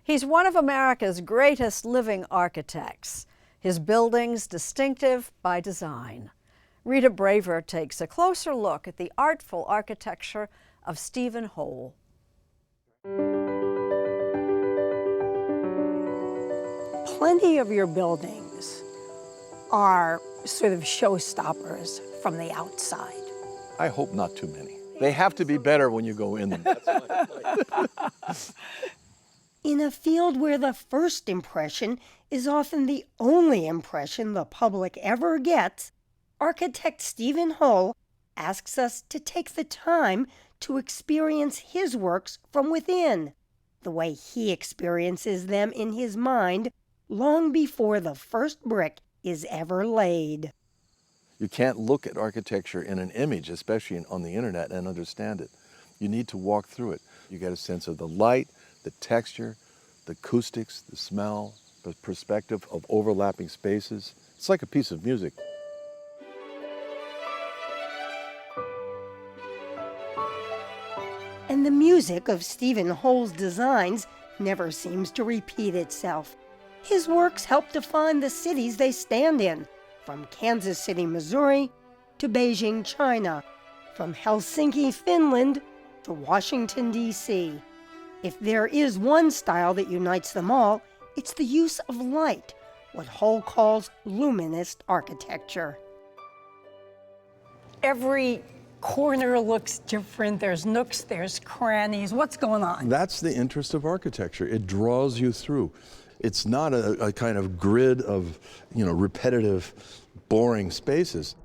He's one of America's greatest living architects, his buildings distinctive by design. Rita Braver takes a closer look at the artful architecture of Steven Holl. Plenty of your buildings are sort of showstoppers from the outside. I hope not too many. They have to be better when you go in them. In a field where the first impression is often the only impression the public ever gets, architect Steven Holl asks us to take the time to experience his works from within, the way he experiences them in his mind long before the first brick is ever laid. You can't look at architecture in an image, especially on the internet, and understand it. You need to walk through it. You get a sense of the light, the texture, the acoustics, the smell, the perspective of overlapping spaces. It's like a piece of music. And the music of Steven Holl's designs never seems to repeat itself. His works help define the cities they stand in, from Kansas City, Missouri, to Beijing, China, from Helsinki, Finland, to Washington, D.C. If there is one style that unites them all, it's the use of light, what Holl calls luminist architecture. Every corner looks different. There's nooks, there's crannies. What's going on? That's the interest of architecture. It draws you through. It's not a kind of grid of, repetitive, boring spaces.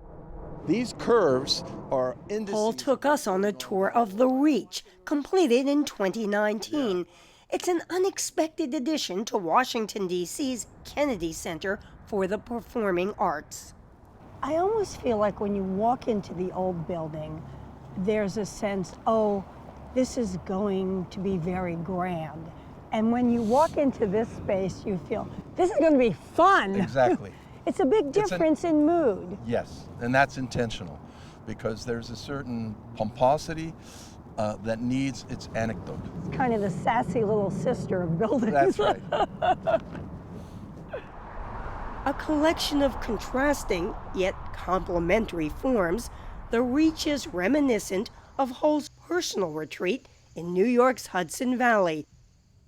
These curves are indices. Holl took us on a tour of The Reach, completed in 2019. It's an unexpected addition to Washington, D.C.'s Kennedy Center for the Performing Arts. I almost feel like when you walk into the old building, there's a sense, oh, this is going to be very grand. And when you walk into this space, you feel, this is going to be fun. Exactly. It's a big difference in mood. Yes, and that's intentional, because there's a certain pomposity that needs its anecdote. It's kind of the sassy little sister of buildings. That's right. A collection of contrasting, yet complementary forms, The Reach is reminiscent of Holl's personal retreat in New York's Hudson Valley,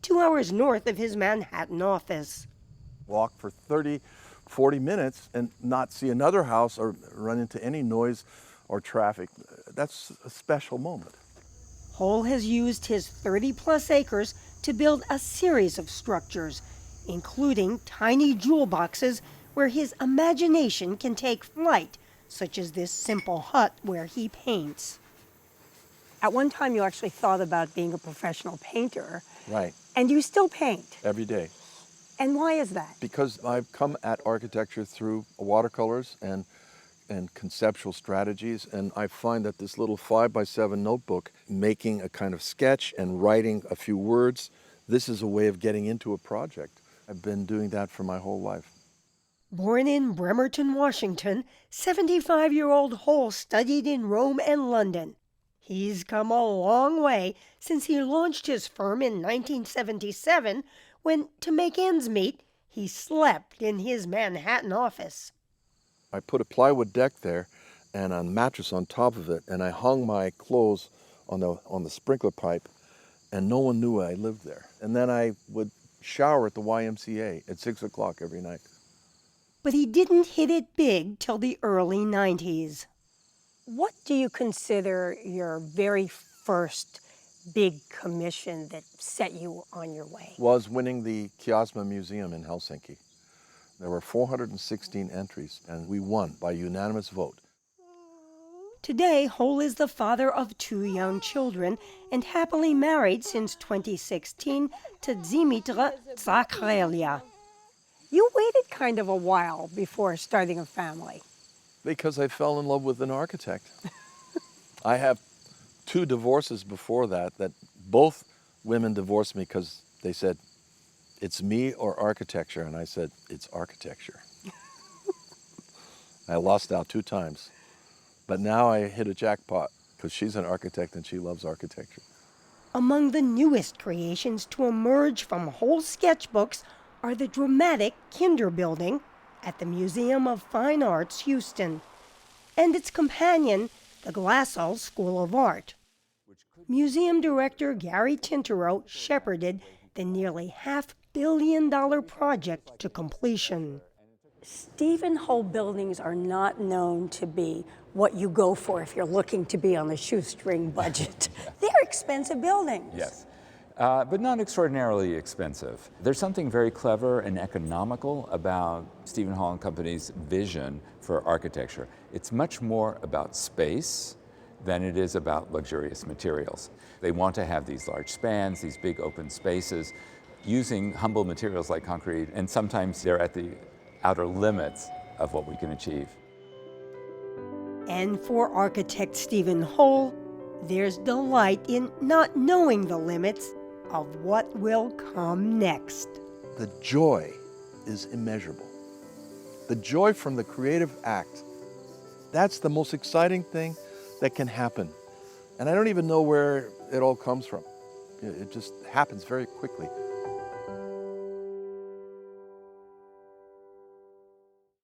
2 hours north of his Manhattan office. Walk for 30, 40 minutes and not see another house or run into any noise or traffic. That's a special moment. Holl has used his 30-plus acres to build a series of structures, including tiny jewel boxes where his imagination can take flight, such as this simple hut where he paints. At one time, you actually thought about being a professional painter. Right. And you still paint. Every day. And why is that? Because I've come at architecture through watercolors and conceptual strategies, and I find that this little 5x7 notebook, making a kind of sketch and writing a few words, this is a way of getting into a project. I've been doing that for my whole life. Born in Bremerton, Washington, 75-year-old Holl studied in Rome and London. He's come a long way since he launched his firm in 1977, when, to make ends meet, he slept in his Manhattan office. I put a plywood deck there and a mattress on top of it, and I hung my clothes on the sprinkler pipe, and no one knew I lived there. And then I would shower at the YMCA at 6 o'clock every night. But he didn't hit it big till the early 90s. What do you consider your very first big commission that set you on your way? Was winning the Kiasma Museum in Helsinki. There were 416 entries, and we won by unanimous vote. Today, Holl is the father of 2 young children and happily married since 2016 to Dimitra Zakharelia. You waited kind of a while before starting a family. Because I fell in love with an architect. I have 2 divorces before that both women divorced me because they said, it's me or architecture, and I said, it's architecture. I lost out 2 times. But now I hit a jackpot because she's an architect and she loves architecture. Among the newest creations to emerge from Holl's sketchbooks are the dramatic Kinder Building at the Museum of Fine Arts, Houston, and its companion, the Glassell School of Art. Museum director Gary Tintereau shepherded the nearly $500 million project to completion. Steven Holl buildings are not known to be what you go for if you're looking to be on a shoestring budget. They're expensive buildings. Yes, but not extraordinarily expensive. There's something very clever and economical about Steven Holl and Company's vision for architecture. It's much more about space than it is about luxurious materials. They want to have these large spans, these big open spaces, using humble materials like concrete, and sometimes they're at the outer limits of what we can achieve. And for architect Steven Holl, there's delight in not knowing the limits of what will come next. The joy is immeasurable. The joy from the creative act, that's the most exciting thing that can happen. And I don't even know where it all comes from. It just happens very quickly.